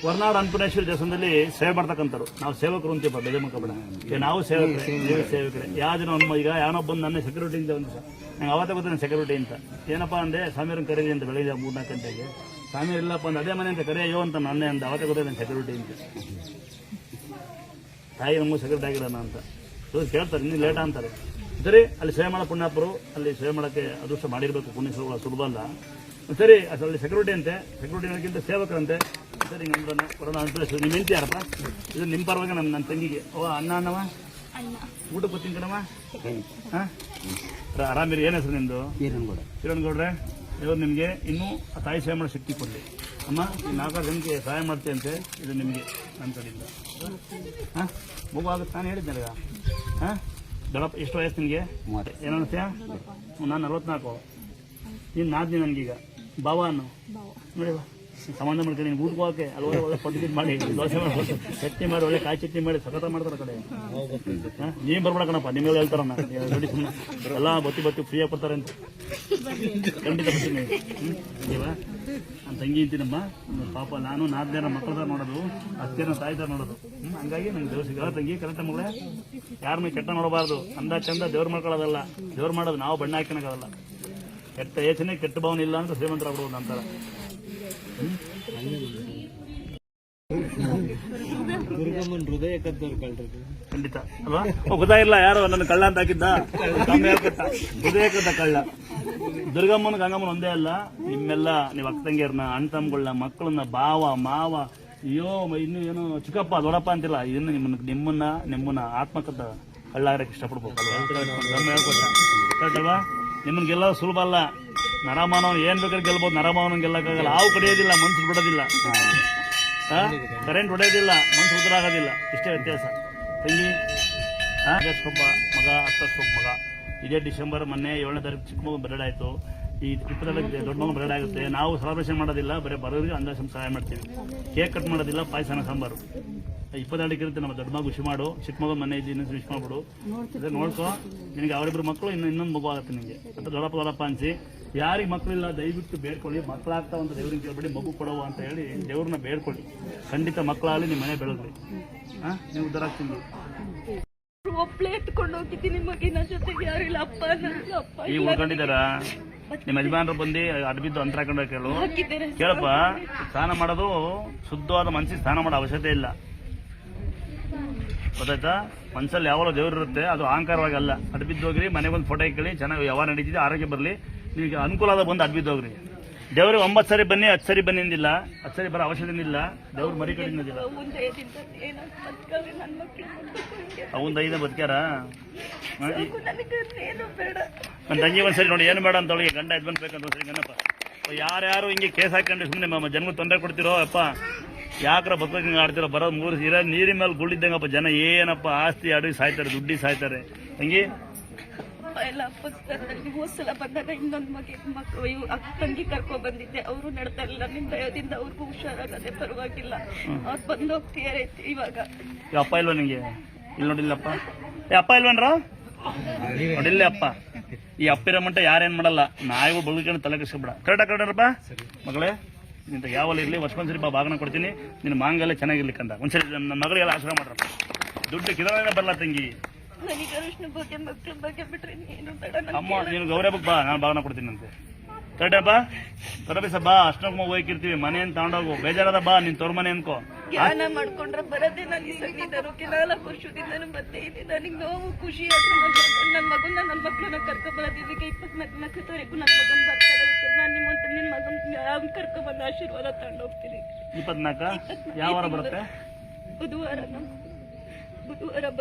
ಹೊರನಾಡು ಅನ್ನಪೂರ್ಣೇಶ್ವರಿ ದೇವಸ್ಥಾನದಲ್ಲಿ ಸೇವೆ ಮಾಡ್ತಕ್ಕಂಥವ್ರು ನಾವು ಸೇವಕರು ಅಂತೀವಿ. ಬೇಜ ಮಾಡ್ಕೊಬೇಡ, ನಾವು ಸೇವಕರೇ. ಯಾವ ಜನ ಈಗ ಯಾವನೋ ಬಂದು ನನ್ನ ಸೆಕ್ಯೂರಿಟಿ ಅಂತ ಒಂದು ನಂಗೆ ಅವತ್ತೇ ಗೊತ್ತಿಲ್ಲ ಸೆಕ್ಯೂರಿಟಿ ಅಂತ. ಏನಪ್ಪಾ ಅಂದ್ರೆ ಸ್ವಾಮಿಯವ್ರನ್ನ ಕರೀರಿ ಅಂತ ಬೆಳಗ್ಗೆ 3-4 ಗಂಟೆಗೆ. ಸ್ವಾಮಿ ಇಲ್ಲಪ್ಪ ಅಂದ್ರೆ ಅದೇ ಮನೆ ಅಂತ ಕರೆಯೋ ಅಂತ ನನ್ನೇ ಅಂತ ಅವತ್ತೇ ಗೊತ್ತಿಲ್ಲ ಸೆಕ್ಯೂರಿಟಿ ಅಂತ. ತಾಯಿ ನಮಗೂ ಸೆಕ್ಯೂರಿಟಿ ಆಗಿರೋಣ ಅಂತ ಕೇಳ್ತಾರೆ. ಇನ್ನೂ ಲೇಟ ಅಂತಾರೆ. ಸರಿ, ಅಲ್ಲಿ ಸೇವೆ ಮಾಡೋ ಪುಣ್ಯಾಪರು, ಅಲ್ಲಿ ಸೇವೆ ಮಾಡೋಕ್ಕೆ ಅದೃಷ್ಟ ಮಾಡಿರಬೇಕು. ಪುಣ್ಯ ಸುಲಭ ಅಲ್ಲ. ಸರಿ, ಅಲ್ಲಿ ಸೆಕ್ಯೂರಿಟಿ ಅಂತೆ, ಸೆಕ್ಯೂರಿಟಿ ಅನ್ನೋಕ್ಕಿಂತ ಸೇವಕರಂತೆ. ಸರಿ, ನಮ್ಮನ್ನ ಕೊರೋನಾ ಅನುಸರಿಸಿ ನಿಮ್ಮ ಹೆಂಡ್ತಿ ಯಾರಪ್ಪ? ಇದು ನಿಮ್ಮ ಪರವಾಗಿ ನನ್ನ ತಂಗಿಗೆ. ಅಣ್ಣ ಅಣ್ಣವ ಊಟಕ್ಕೆ ಬರ್ತೀನಿ ಕಣಮ್ಮ. ಹಾಂ ಆರಾಮಿರಿ. ಏನು ಹೆಸರು ನಿಮ್ಮದು? ಹಿರಣ್ಗೌಡ್ರೆ, ಇವರು ನಿಮಗೆ ಇನ್ನೂ ಆ ತಾಯಿ ಸೇವೆ ಮಾಡೋ ಶಕ್ತಿ ಕೊಡಲಿ ಅಮ್ಮ. ಈ 4 ಜನಕ್ಕೆ ಸಹಾಯ ಮಾಡ್ತೀಯಂತೆ, ಇದು ನಿಮಗೆ ನನ್ನ ಕಡೆಯಿಂದ. ಹಾಂ ಮಗು ಆಗುತ್ತೆ ನಾನು ಹೇಳಿದ್ದೆ ನನಗೆ. ಹಾಂ ದೊಡ್ಡಪ್ಪ ಎಷ್ಟು ವಯಸ್ಸು ನಿಮಗೆ? ಏನು ಅನಿಸ್ತೀಯಾ? ನಾನು 44. ನೀನು ನಾದ್ನಿ ನನಗೀಗ ಬಾವ ಅನ್ನು ನೋಡಿ ಸಂಬಂಧ ಮಾಡ್ಕೊಂಡು ನೀನು ಊಟಕ್ಕೆ ಹೋಗಕ್ಕೆ ಅಲ್ಲಿ ಒಳ್ಳೆ ಪದ್ಧತಿ ಮಾಡಿ ದೋಸೆ ಮಾಡಿ ಚಟ್ನಿ ಮಾಡಿ ಒಳ್ಳೆ ಕಾಯಿ ಚಟ್ನಿ ಮಾಡಿ ಸಖತ ಮಾಡ್ತಾರೆ ಕಡೆ. ನೀನು ಬರ್ಬೇಡ ಕಣಪ್ಪ, ನಿಮ್ಮೆಲ್ಲ ಹೇಳ್ತಾರಣ್ಣ ನೋಡಿ ಸುಮ್ಮನೆ ಎಲ್ಲ ಬತ್ತಿ ಫ್ರೀಯಾಗಿ ಕೊಡ್ತಾರೆ ಅಂತ. ಖಂಡಿತ ಬರ್ತೀನಿ. ನೀವಾ ನನ್ನ ತಂಗಿ ಅಂತೀನಮ್ಮ. ಪಾಪ ನಾನು 4 ಜನ ಮಕ್ಕಳ ನೋಡೋದು, ಅತ್ತೆನ ತಾಯಿ ಥರ ನೋಡೋದು. ಹಂಗಾಗಿ ನಂಗೆ ದೇವ್ರ ಸಿಗಲ್ಲ ತಂಗಿ. ಕರೆಕ್ಟ ಮಗಳೇ, ಯಾರನ್ನೂ ಕೆಟ್ಟ ನೋಡಬಾರ್ದು. ಅಂದ ಚಂದ ದೇವ್ರು ಮಾಡ್ಕೊಳ್ಳೋದಲ್ಲ, ದೇವ್ರು ಮಾಡೋದು ನಾವು ಬಣ್ಣ ಹಾಕೋಕ್ಕಾಗಲ್ಲ. ಕೆಟ್ಟ ಯೋಚನೆ ಕೆಟ್ಟ ಭಾವನೆ ಇಲ್ಲ ಅಂತ ಶ್ರೀಮಂತರಾಗ್ಬಿಡೋದು ಅಂತಾರ. ಖಂಡಿತ ಅಲ್ವಾ? ಗೊತ್ತಾಗಿಲ್ಲ ಯಾರು ನನ್ನ ಕಳ್ಳ ಅಂತ ಹಾಕಿದ್ದ. ಹೃದಯ ಕದ್ದ ಕಳ್ಳ. ದುರ್ಗಮ್ಮನ ಗಂಗಮ್ಮನ ಒಂದೇ ಅಲ್ಲ, ನಿಮ್ಮೆಲ್ಲ ನೀವು ಅಕ್ಕ ತಂಗಿಯರನ್ನ, ಅಣ್ಣ ತಮ್ಮಗಳನ್ನ, ಮಕ್ಕಳನ್ನ, ಭಾವ ಮಾವ, ಅಯ್ಯೋ ಇನ್ನು ಏನು ಚಿಕ್ಕಪ್ಪ ದೊಡ್ಡಪ್ಪ ಅಂತಿಲ್ಲ, ಇದನ್ನು ನಿಮ್ಮನ್ನ ಆತ್ಮಕದ್ದ ಕಳ್ಳ ಆಗಕ್ಕೆ ಇಷ್ಟಪಡ್ಬೇಕು ಅಲ್ವಾ? ಹೇಳ್ಕೊಟ್ಟ ಕರೆಕ್ಟ್ ಅಲ್ವಾ? ನಿಮ್ಮನ್ನ ಗೆಲ್ಲೋದು ಸುಲಭ ಅಲ್ಲ. ನರಮಾನವನ್ ಏನ್ ಬೇಕಾದ್ರೆ ಗೆಲ್ಬೋದು, ನರಮಾನವನ್ ಗೆಲ್ಲಕ್ಕಾಗಲ್ಲ. ಹಾವು ಕಡಿಯೋದಿಲ್ಲ, ಮನ್ಸು ಬಿಡೋದಿಲ್ಲ. ಕರೆಂಟ್ ಹೊಡೆಯೋದಿಲ್ಲ, ಮನ್ಸು ಉದುರಾಗೋದಿಲ್ಲ. ಇಷ್ಟೇ ವ್ಯತ್ಯಾಸ ತಂಗಿ. ಒಬ್ಬ ಮಗ, ಅಷ್ಟೊಬ್ಬ ಮಗ. ಇದೇ ಡಿಸೆಂಬರ್ ಮೊನ್ನೆ 7ನೇ ತಾರೀಕು ಚಿಕ್ಕ ಮಗು ಬರ್ಡೇ ಆಯಿತು. ಈ 20ಕ್ಕೆ ದೊಡ್ಡ ಮಗು ಬರ್ಡೇ ಆಗುತ್ತೆ. ನಾವು ಸೆಲೆಬ್ರೇಷನ್ ಮಾಡೋದಿಲ್ಲ, ಬರೀ ಬರೋರಿಗೆ ಅಂದಾಜು ಸಹಾಯ ಮಾಡ್ತೀವಿ. ಕೇಕ್ ಕಟ್ ಮಾಡೋದಿಲ್ಲ, ಪಾಯಸನ ಸಾಂಬಾರು. 22ಕ್ಕೆ ಇರುತ್ತೆ. ನಮ್ಮ ದೊಡ್ಡ ಮಗು ವಿಶ್ ಮಾಡು, ಚಿಕ್ಕ ಮಗು ಮನೆ ಇದ್ದು ಇನ್ನೊಂದು ವಿಶ್ ಮಾಡ್ಬಿಡು. ಅದೇ ನೋಡ್ಕೊ, ನಿನಗೆ ಅವರಿಬ್ಬರು ಮಕ್ಕಳು ಇನ್ನೊಂದು ಮಗು ಆಗುತ್ತೆ ನಿಮಗೆ ಅಂತ ದೊಡ್ಡಪ್ಪ ಅನ್ಸಿ. ಯಾರಿಗೆ ಮಕ್ಕಳಿಲ್ಲ ದಯವಿಟ್ಟು ಬೇಡ್ಕೊಳ್ಳಿ. ಮಕ್ಕಳಾಗ್ತಾ ಅಂತ ದೇವ್ರಿಗೆ ಕೇಳ್ಬೇಡಿ, ಮಗು ಕೊಡವು ಅಂತ ಹೇಳಿ ದೇವ್ರನ್ನ ಬೇಡ್ಕೊಳ್ಳಿ. ಖಂಡಿತ ಮಕ್ಕಳಾಗಲಿ, ನಿಮ್ಮ ಮನೆ ಬೆಳಗ್ಲಿ. ನೀವು ಉದ್ದಾರ ಆಗ್ತೀನಿ. ಒಬ್ಳೆ ಎತ್ಕೊಂಡು ಹೋಗಿದ್ದೀನಿ ಮಗಿನ ಜೊತೆಗೆ, ಯಾರಿಲ್ಲ. ಅಪ್ಪ ಈಗ ಉಳ್ಕೊಂಡಿದ್ದಾರ ನಿಮ್ಮ ಯಜಮಾನರು ಬಂದು ಅಡ್ಬಿದ್ದು ಅಂತರ ಹಾಕೊಂಡ ಕೇಳಪ್ಪ. ಸ್ನಾನ ಮಾಡೋದು ಶುದ್ಧವಾದ ಮನಸ್ಸಿಗೆ ಸ್ನಾನ ಮಾಡೋ ಅವಶ್ಯಕತೆ ಇಲ್ಲ, ಗೊತ್ತಾಯ್ತಾ? ಮನಸ್ಸಲ್ಲಿ ಯಾವಾಗಲೂ ದೇವ್ರು ಇರುತ್ತೆ, ಅದು ಅಹಂಕಾರವಾಗಿ ಅಲ್ಲ. ಅಡ್ಬಿದ್ದೋಗ್ರಿ, ಮನೆಗೊಂದು ಫೋಟೋ ಇಟ್ಕೊಳ್ಳಿ, ಚೆನ್ನಾಗಿ ವ್ಯವಹಾರ ನಡೀತಿದೆ, ಆರೋಗ್ಯ ಬರಲಿ. ನಿಮಗೆ ಅನುಕೂಲ ಆದ ಬಂದು ಅಡ್ಬಿದ್ದೋಗ್ರಿ. ದೇವ್ರಿಗೆ 9 ಸರಿ ಬನ್ನಿ, 10 ಸರಿ ಬನ್ನಿ ಅಂದಿಲ್ಲ, 10 ಸರಿ ಬರೋ ಅವಶ್ಯಕತೆ ಇಲ್ಲ. ದೇವ್ರು ಮರಿ ಕಡಿದಿಲ್ಲ. ಅವನ್ 5 ಬದುಕ್ಯಾರ. ನನ್ನ ತಂಗಿ ಒಂದ್ಸರಿ ನೋಡಿ ಏನು ಬೇಡ ಅಂತ ಅವಳಿಗೆ ಗಂಡ ಯಜಮಾನ್ ಬೇಕಂತ ಸರಿ ಗನ್ನಪ್ಪ. ಯಾರ್ಯಾರು ಹಿಂಗೆ ಕೇಸ್ ಹಾಕೊಂಡು ಸುಮ್ಮನೆ ಜನ್ಮಕ್ಕೆ ತೊಂದರೆ ಕೊಡ್ತಿರೋ ಅಪ್ಪ, ಯಾಕ್ರ ಬದುಕಂಗೆ ಆಡ್ತಿರೋ, ಬರೋದು 3 ನೀರಿನ ಮೇಲೆ ಗುಳ್ಳಿದ್ದಂಗಪ್ಪ. ಜನ ಏನಪ್ಪ ಆಸ್ತಿ ಅಡುಗೆ ಸಾಯ್ತಾರೆ, ದುಡ್ಡಿ ಸಾಯ್ತಾರೆ. ತಂಗಿ ಎಲ್ಲ ಹೋದ್ಸಲ ಬಂದಾಗ ಇನ್ನೊಂದು ಮಕ್ಕಳು ಅಕ್ಕ ತಂಗಿ ಕರ್ಕೊ ಬಂದಿದ್ದೆ, ಅವರು ನಡ್ತಾ ಇಲ್ಲ. ನಿಮ್ ದಯದಿಂದ ಅವ್ರಿಗೂ ಹುಷಾರಾಗದೆ, ಪರವಾಗಿಲ್ಲ. ಅವ್ರು ಬಂದು ಹೋಗ್ತಿದ್ದಾರೆ ಇವಾಗ. ಅಪ್ಪ ಇಲ್ವಾ ನಿಂಗೆ? ಇಲ್ಲಿ ನೋಡಿಲ್ಲಪ್ಪ. ಅಪ್ಪ ಇಲ್ವನ್ರ? ನೋಡಿಲ್ಲ ಅಪ್ಪ. ಈ ಅಪ್ಪಿರೋ ಮಟ್ಟ ಯಾರೇನ್ ಮಾಡಲ್ಲ. ನಾಯಿಗೂ ಬದುಕೊಂಡು ತಲೆ ಕಸ್ಕೊಬೇಡ. ಕರೆಕ್ಟಪ್ಪ ಮಗಳೇ? ಇಂತ ಯಾವಲ್ಲ ಇರಲಿ, ವರ್ಷಕೊಂದ್ಸರಿ ಬಾಗನ ಕೊಡ್ತೀನಿ. ನಿನ್ನ ಮಾಂಗಲ್ಲೇ ಚೆನ್ನಾಗಿರ್ಲಿಕ್ಕಂತ ಒಂದ್ಸರಿ ನನ್ನ ಮಗಳಿಗೆಲ್ಲ ಆಶ್ರಯ ಮಾಡ್ರಪ್ಪ. ದುಡ್ಡು ಕಿರೋನೇ ಬರಲ್ಲ ತಂಗಿ. ಅಮ್ಮ ನೀನು ಗೌರವ ಬಾ, ನಾನು ಬಾಗನ ಕೊಡ್ತೀನಿ ಅಂತೆ. ಕರೆಕ್ಟಪ್ಪ? ತರಬೇಸ ಬಾ, ಅಷ್ಟೊಂದು ಹೋಗಿರ್ತೀವಿ. ಮನೆ ಅಂತ ತಗೊಂಡೋಗು. ಬೇಜಾರದ ಬಾ, ನೀನ್ ತೋರ್ ಮನೆ ಅನ್ಕೋ. ಧ್ಯಾನ ಮಾಡ್ಕೊಂಡ್ರೆ ಬರದೆ. ನನಗೆ 4 ವರ್ಷದಿಂದನೂ ಮತ್ತೆ ಇದೆ. ನನಗೆ ನೋವು ಖುಷಿ ನನ್ನ ಮಗನ ನನ್ನ ಮಕ್ಕಳನ್ನ ಕರ್ಕೊಂಡ್ಬರೋದು. ಇದಕ್ಕೆ 24ನೇ ತಾರೀಕು ನನ್ನ ಮಗನ್ ಬರ್ತಾರೆ. ನಾನು ನಿನ್ನ ಮಗನ್ ಕರ್ಕೊಂಡ್ಬಂದು ಆಶೀರ್ವಾದ ತಗೊಂಡೋಗ್ತೀನಿ. 24 ಯಾವ ವಾರ ಬರುತ್ತೆ? ಬುಧವಾರ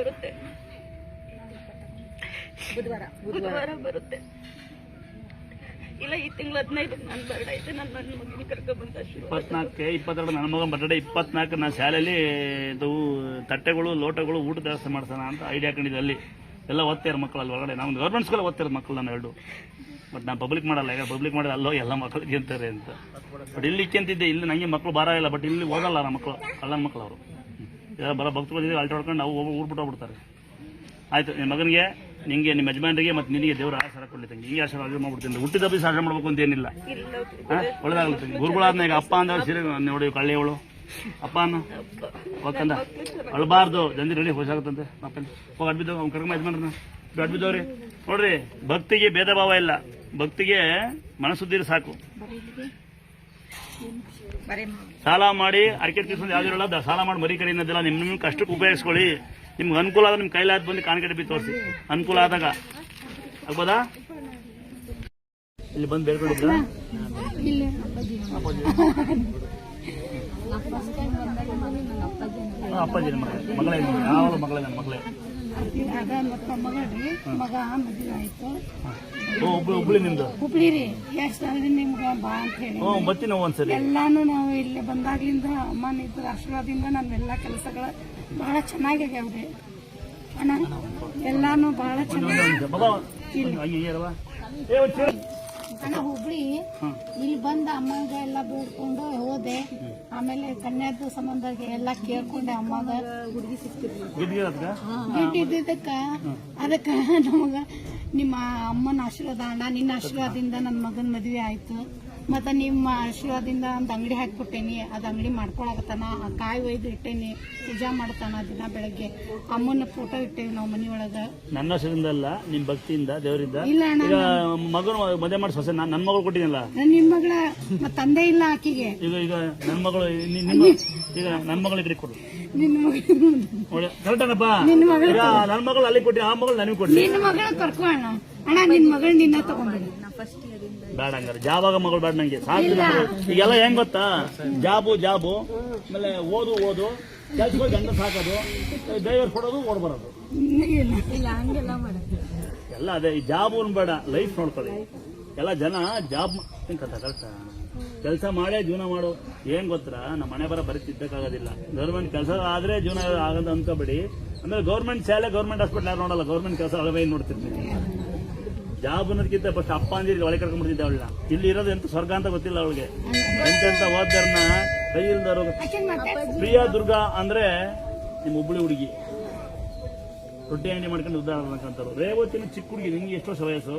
ಬರುತ್ತೆ. ಬುಧವಾರ ಬರುತ್ತೆ. ಇಲ್ಲ ಈ ತಿಂಗಳು 15 ನನ್ನ ಬರ್ಡೇ ಐತೆ. ನನ್ನ ಮಗನ ಕರ್ಕೊಂಡ್ಬಂದು ಆಶೀರ್ವಾದ. 24 22 ನನ್ನ ಮಗನ ಬರ್ಡೇ. 24 ನಾನು ಶಾಲೆಯಲ್ಲಿ ಇದು ತಟ್ಟೆಗಳು ಲೋಟಗಳು ಊಟದ ವ್ಯವಸ್ಥೆ ಮಾಡ್ಸೋಣ ಅಂತ ಐಡಿಯಾ ಹಾಕೊಂಡಿದ್ದೆ. ಅಲ್ಲಿ ಎಲ್ಲ ಓದ್ತಾರೆ ಮಕ್ಕಳು ಅಲ್ಲಿ ಹೊರಗಡೆ. ನಾವು ಗೌರ್ಮೆಂಟ್ ಸ್ಕೂಲ್ ಓದ್ತಾರೆ ಮಕ್ಕಳು ನಾನು 2. ಬಟ್ ನಾನು ಪಬ್ಲಿಕ್ ಮಾಡಲ್ಲ. ಈಗ ಪಬ್ಲಿಕ್ ಮಾಡಿದ್ರೆ ಅಲ್ಲೋ ಎಲ್ಲ ಮಕ್ಕಳಿಗೆ ಅಂತಾರೆ ಅಂತ. ಬಟ್ ಇಲ್ಲಿ ಇಕ್ಕಿಂತಿದ್ದೆ. ಇಲ್ಲಿ ನನಗೆ ಮಕ್ಕಳು ಭಾರ ಇಲ್ಲ. ಬಟ್ ಇಲ್ಲಿ ಹೋಗಲ್ಲ ನಮ್ಮ ಮಕ್ಕಳು, ಕಳ್ಳನ ಮಕ್ಕಳು ಅವರು. ಎಲ್ಲ ಬರೋ ಭಕ್ತರು ಬಂದಿದ್ದೀವಿ, ಅಲ್ಟಿ ಹೊಡ್ಕೊಂಡು ನಾವು ಊರ್ಬಿಟ್ಟು ಹೋಗ್ಬಿಡ್ತಾರೆ. ಆಯ್ತು, ನಿಮ್ಮ ಮಗನಿಗೆ, ನಿಂಗೆ, ನಿಮ್ಮ ಯಜಮಾನರಿಗೆ ಮತ್ತು ನಿನಗೆ ದೇವರ ಆಶೀರ್ವಾದ ಕೊಡ್ಲಿ ತಂಗಿ. ಹಿಂಗೆ ಆಶೀರ್ವಾದ ಮಾಡ್ಬಿಡ್ತೀನಿ. ಹುಟ್ಟಿದ ಹಬ್ಬ ಆಶೀರ್ವಾದ ಮಾಡ್ಬೇಕು ಅಂತ ಏನಿಲ್ಲ. ಒಳ್ಳೇದಾಗುತ್ತೆ. ಗುರುಗಳಾದ್ನ ಈಗ ಅಪ್ಪ ಅಂದವ್ರು ಸೀರೆ ನೋಡಿ ಕಳ್ಳಿಯವಳು ಅಪ್ಪ ಅನ್ನ ಹೋಗ್ಕಂದ ಅಳಬಾರ್ದು. ಜಲ್ದಿ ರೆಡಿ ಹುಷಾಗುತ್ತಂತೆ. ಅಪ್ಪನ ಹೋಗಿ ಅಡ್ಬಿದ್ದವ್ ಅವ್ನು ಕರ್ಕೊಂಬ ಯಜಮಾನ್ರನ್ನ ಅಡ್ಬಿದ್ದವ್ರಿ. ನೋಡ್ರಿ, ಭಕ್ತಿಗೆ ಭೇದ ಭಾವ ಇಲ್ಲ. ಭಕ್ತಿಗೆ ಮನಸ್ಸುದ್ದೀರಿ ಸಾಕು. ಸಾಲ ಮಾಡಿ ಅರಕೆ ತೀರ್ಸೋದು ಯಾವ್ದಿರಲ್ಲ. ಸಾಲ ಮಾಡಿ ಮರಿ ಕಡೆ ಅನ್ನೋದಿಲ್ಲ. ನಿಮ್ಮ ಕಷ್ಟಕ್ಕೆ ಉಪಯೋಗಿಸ್ಕೊಳ್ಳಿ. ನಿಮ್ಗೆ ಅನುಕೂಲ ಆದ ನಿಮ್ಮ ಕೈಲಾದ ಬಂದು ಕಾನ್ಕೆಟ್ ಬಿ ತೋರಿಸಿ. ಅನುಕೂಲ ಆದಾಗ ಆಗ್ಬೋದಾ? ಇಲ್ಲಿ ಬಂದು ಬೇಡ್ಕೊಂಡಿದ್ರ ಅಪ್ಪಾಜಿ ಮಗಳೇ, ಯಾವ ಮಗಳೇ? ನನ್ನ ಮಗಳೇ ಅದ ಮತ್ತ ಮಗ ರೀ ಮಗ ಮದುವೆ ಆಯ್ತು ಹುಬ್ಳಿ ನಿಮ್ದು ಹುಬ್ಳಿ ರೀ ಎಷ್ಟು ಅಂದ್ರೆ ನಿಮ್ಗ ಬಾ ಅಂತ ಹೇಳಿ ಬರ್ತೀನಿ ಒಂದ್ಸರಿ ಎಲ್ಲಾನು ನಾವು ಇಲ್ಲಿ ಬಂದಾಗ್ಲಿಂದ ಅಮ್ಮನ ಇದ್ರ ಆಶೀರ್ವಾದದಿಂದ ನಮ್ಮೆಲ್ಲಾ ಕೆಲಸಗಳ ಬಹಳ ಚೆನ್ನಾಗ್ಯಾವ್ರಿ ಅಣ್ಣ ಎಲ್ಲಾನು ಬಹಳ ಚೆನ್ನಾಗಿ ಅಣ್ಣ ಹುಬ್ಳಿ ಇಲ್ಲಿ ಬಂದ ಅಮ್ಮಗ ಎಲ್ಲ ಬೇಡ್ಕೊಂಡು ಹೋದೆ ಆಮೇಲೆ ಕನ್ಯಾದ ಸಂಬಂಧ ಎಲ್ಲ ಕೇಳ್ಕೊಂಡೆ ಅಮ್ಮಗ ಹುಡುಗಿ ಸಿಕ್ತಿದ್ದಕ್ಕ ಅದಕ್ಕ ನಮಗ ನಿಮ್ಮ ಅಮ್ಮನ ಆಶೀರ್ವಾದ ಅಣ್ಣ ನಿನ್ನ ಆಶೀರ್ವಾದದಿಂದ ನನ್ನ ಮಗನ ಮದ್ವೆ ಆಯ್ತು ಮತ್ತ ನಿಮ್ಮ ಆಶೀರ್ವಾದದಿಂದ ಒಂದು ಅಂಗಡಿ ಹಾಕಿಬಿಟ್ಟೇನಿ ಅದು ಅಂಗಡಿ ಮಾಡ್ಕೊಳಕತ್ತಾನ ಕಾಯಿ ಒಯ್ದು ಇಟ್ಟೇನಿ ಪೂಜಾ ಮಾಡ್ತಾನ ದಿನ ಬೆಳಗ್ಗೆ ಅಮ್ಮನ ಫೋಟೋ ಇಟ್ಟೇವಿ ನಾವು ಮನಿಯೊಳಗ ನನ್ನ ಆಶೀರ್ವಾದದಿಂದ ಅಲ್ಲ ನಿಮ್ ಭಕ್ತಿಯಿಂದ ದೇವರಿಂದ ಇಲ್ಲ ಅಣ್ಣ ಈಗ ಮಗನ ಮದುವೆ ಮಾಡಿ ಸೊಸೆ ನನ್ನ ಮಗಳು ಕೊಟ್ಟಿನಲ್ಲ ನಿಮ್ ಮಗಳ ಮತ್ತ ತಂದೆ ಇಲ್ಲ ಆಕಿಗೆ ಈಗ ನನ್ನ ಮಗಳು ಈಗ ನನ್ನ ಮಗಳು ಇದ್ರಿಗೆ ಕೊಡು ನಿನ್ನ ಮಗ ಕರೆಕ್ಟನಪ್ಪ ನಿನ್ನ ಮಗಳ ಈಗ ನನ್ನ ಮಗಳು ಅಲ್ಲಿ ಕೊಟ್ಟಿ ಆ ಮಗಳು ನನಗೆ ಕೊಡ್ಲಿ ನಿನ್ನ ಮಗಳ ಕರ್ಕೊ ಅಣ್ಣ ಅಣ್ಣ ನಿನ್ ಮಗಳ ನಿನ್ನ ತಗೊಂಡ್ಬಿಡಿ ಬೇಡ ಹಂಗಾರೆ ಜಾಬಾಗ ಮಗಳು ಬೇಡ ನಂಗೆ ಸಾಕು ಈಗೆಲ್ಲ ಹೆಂಗ್ ಗೊತ್ತಾ ಜಾಬು ಆಮೇಲೆ ಓದು ಕೆಲ್ಸಕ್ಕೆ ಗಂಡ ಸಾಕೋದು ಡ್ರೈವರ್ ಕೊಡೋದು ಓಡ್ಬರೋದು ಇಲ್ಲ ಹಂಗೆಲ್ಲ ಮಾಡ ಎಲ್ಲ ಅದೇ ಈ ಜಾಬ್ ಬೇಡ ಲೈಫ್ ನೋಡ್ಕೊಳ್ಳಿ ಎಲ್ಲ ಜನ ಜಾಬ್ ಕರೆಕ್ಟ ಕೆಲಸ ಮಾಡೇ ಜೀವನ ಮಾಡು ಏನ್ ಗೊತ್ತಾ ನಮ್ಮ ಮನೆ ಬರ ಬರೀತಿದ್ದಕ್ಕಾಗೋದಿಲ್ಲ ಗೌರ್ಮೆಂಟ್ ಕೆಲಸ ಆದ್ರೆ ಜೀವನ ಆಗಂತ ಅನ್ಕೋಬೇಡಿ ಆಮೇಲೆ ಗೌರ್ಮೆಂಟ್ ಶಾಲೆ ಗೌರ್ಮೆಂಟ್ ಹಾಸ್ಪಿಟಲ್ ಯಾರು ನೋಡಲ್ಲ ಗೌರ್ಮೆಂಟ್ ಕೆಲಸ ಅಳವೇ ನೋಡ್ತಿರ್ತೀನಿ ಜಾಬ್ ಅನ್ನೋದಕ್ಕಿಂತ ಫಸ್ಟ್ ಅಪ್ಪ ಅಂದಿರಿ ಒಳಗೆ ಕರ್ಕೊಂಡ್ಬಿಡ್ತಿದ್ದೆ ಅವಳನ್ನ ಇಲ್ಲಿ ಇರೋದು ಎಂತ ಸ್ವರ್ಗ ಅಂತ ಗೊತ್ತಿಲ್ಲ ಅವಳಿಗೆ ಎಂತೆಂತ ಓದ್ದಾರನ್ನ ಕೈ ಇಲ್ದಾರ ಪ್ರಿಯಾ ದುರ್ಗಾ ಅಂದ್ರೆ ನಿಮ್ಮ ಹುಬ್ಳಿ ಹುಡುಗಿ ರೊಟ್ಟಿ ಅಂಗಡಿ ಮಾಡ್ಕೊಂಡು ಉದ್ದಾರ ಅನ್ಕೊಂತಾರೆ ರೇವತಿನ ಚಿಕ್ಕ ಹುಡುಗಿ ನಿಮ್ಗೆ ಎಷ್ಟು ವರ್ಷ ವಯಸ್ಸು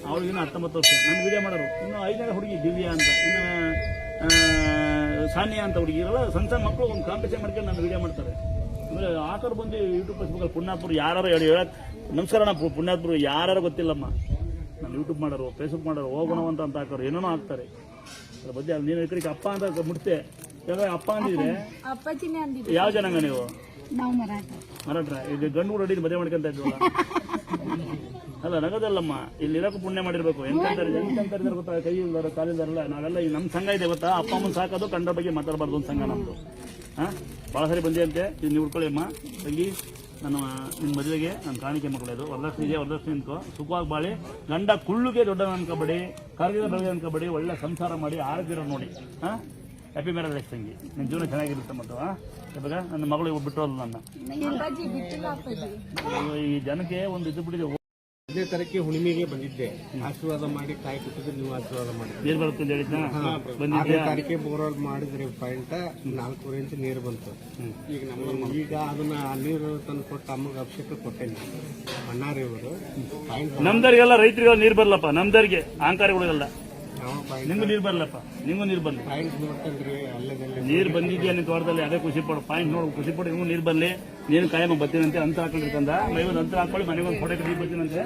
ಅವಳಿಗಿನ್ನ 19 ವರ್ಷ ನನ್ನ ವಿಡಿಯೋ ಮಾಡೋರು ಇನ್ನು 5ನೇ ಹುಡುಗಿ ದಿವ್ಯಾ ಅಂತ ಇನ್ನು ಸಾನಿಯಾ ಅಂತ ಹುಡುಗಿ ಇರಲ್ಲ ಸಣ್ಣ ಮಕ್ಕಳು ಒಂದು ಕಾಂಪಿಟೇಷನ್ ಮಾಡ್ಕೊಂಡು ನನ್ನ ವಿಡಿಯೋ ಮಾಡ್ತಾರೆ ಆಮೇಲೆ ಆಕರ್ ಬಂದು ಯೂಟ್ಯೂಬ್ ಫೇಸ್ಬುಕ್ ಅಲ್ಲಿ ಪುಣ್ಯಾತ್ಮರು ಯಾರು ಹೇಳಕ್ ನಮಸ್ಕಾರ ನಾ ಪುಣ್ಯಾತ್ಮರು ಯಾರು ಗೊತ್ತಿಲ್ಲಮ್ಮ ನಾನು ಯೂಟ್ಯೂಬ್ ಮಾಡೋರು ಫೇಸ್ಬುಕ್ ಮಾಡೋರು ಹೋಗೋಣವಂತ ಅಂತ ಹಾಕೋರು ಏನೇನೋ ಹಾಕ್ತಾರೆ ಅದ್ರ ಬಗ್ಗೆ ನೀನು ಈ ಕಡೆಗೆ ಅಪ್ಪ ಅಂತ ಮುಟ್ತೆ ಯಾವಾಗ ಅಪ್ಪ ಅಂದಿದ್ರೆ ಯಾವ ಜನಾಂಗ ನೀವು ನಾವು ಮರಾಠ ಈಗ ಗಂಡು ರೆಡಿ ಮದುವೆ ಮಾಡ್ಕೊಂತ ಇದ್ವಲ್ಲ ಅಲ್ಲ ನಗದಲ್ಲಮ್ಮ ಇಲ್ಲಿ ಇರೋಕೆ ಪುಣ್ಯ ಮಾಡಿರ್ಬೇಕು ಎಂತಂತಾರೆ ಗೊತ್ತಾ ಕೈ ಇಲ್ದಾರ ಕಾಲಿಲ್ದಾರಲ್ಲ ನಾವೆಲ್ಲ ಈ ನಮ್ಮ ಸಂಘ ಇದೆ ಗೊತ್ತಾ ಅಪ್ಪ ಅಮ್ಮನ ಸಾಕೋದು ಕಂಡ ಬಗ್ಗೆ ಮಾತಾಡಬಾರ್ದು ಒಂದು ಸಂಘ ನಮ್ದು ಭಾಳ ಸರಿ ಬಂದಿಯಂತೆ ನೀವು ಉಳ್ಕೊಳ್ಳಿ ಅಮ್ಮ ತಂಗಿ ನಾನು ನಿಮ್ಮ ಮದುವೆಗೆ ನನ್ನ ಕಾಣಿಕೆ ಮಕ್ಕಳದು ವರದಕ್ಷಿಣೆ ಇದೆ ವರದಕ್ಷಿಣೆ ಅನ್ಕೋ ಸುಖವಾಗಿ ಬಾಳಿ ಗಂಡ ಕುಳ್ಳುಗೆ ದೊಡ್ಡ ಅನ್ಕೋಬೇಡಿ ಕರಗಿದ ಬೆಳಗ್ಗೆ ಅನ್ಕೋಬೇಡಿ ಒಳ್ಳೆ ಸಂಸಾರ ಮಾಡಿ ಆರೋಗ್ಯ ನೋಡಿ ಹ್ಯಾಪಿ ಮ್ಯಾರೇಜ್ ಲೈಫ್ ತಂಗಿ ನಿನ್ನ ಜೀವನ ಚೆನ್ನಾಗಿರುತ್ತೆ ಮತ್ತು ಇವಾಗ ನನ್ನ ಮಗಳು ಬಿಟ್ಟು ನನ್ನ ಈ ಜನಕ್ಕೆ ಒಂದು ಇದು ಬಿಟ್ಟಿದೆ 5ನೇ ತಾರೀಕಿಗೆ ಹುಣ್ಣಿಮೆಗೆ ಬಂದಿದ್ದೆ ಆಶೀರ್ವಾದ ಮಾಡಿ ಕಾಯಿ ಕೊಟ್ಟಿದ್ರೆ ನೀವು ಆಶೀರ್ವಾದ ಮಾಡಿದ್ರಿ ನೀರು ಬರುತ್ತೆ ಅಂತ ಹೇಳಿದ್ನ 6ನೇ ತಾರೀಕಿಗೆ ಬೋರ್ವೆಲ್ ಮಾಡಿದ್ರಿ ಪಾಯಿಂಟ್ 4 ಇಂಚ್ ನೀರು ಬಂತು ಈಗ ಅದನ್ನ ನೀರು ತಂದು ಕೊಟ್ಟು ಅಮ್ಮಗೆ ಅಭಿಷೇಕ ಕೊಟ್ಟೇನೆ ಅಣ್ಣಾರಿ ಅವರು ಪಾಯಿಂಟ್ ನಮ್ದರಿಗೆಲ್ಲ ರೈತರಿಗೆಲ್ಲ ನೀರು ಬರಲ್ಲಪ್ಪ ನಮ್ದರಿಗೆ ಅಹಂಕಾರಿಗಳಿಗೆಲ್ಲ ನಿಮ್ಗೂ ನೀರು ಬರಲ್ಲಪ್ಪ ನಿಮ್ಗೂ ನೀರು ಬರಲಿ ಪಾಯಿಂಟ್ ನೋಡ್ತಂದ್ರಿ ಅಲ್ಲದಲ್ಲಿ ನೀರು ಬಂದಿದ್ಯಾ ನಿನ್ನ ತೋಟದಲ್ಲಿ ಅದೇ ಖುಷಿ ಪಡು ಪಾಯಿಂಟ್ ನೋಡಿ ಖುಷಿ ಪಡು ನಿಮ್ಗೂ ನೀರು ಬರಲಿ ನೀನು ಕಾಯಮ್ಮ ಬರ್ತೀನಂತೆ ಅಂತ ಹಾಕೊಂಡಿರ್ತಂದ ಮೈಗೊಂದು ಅಂತ ಹಾಕೊಳ್ಳಿ ಮನೆಗೊಂದು ಫೋಟೋ ನೀರು ಬರ್ತೀನಂತೆ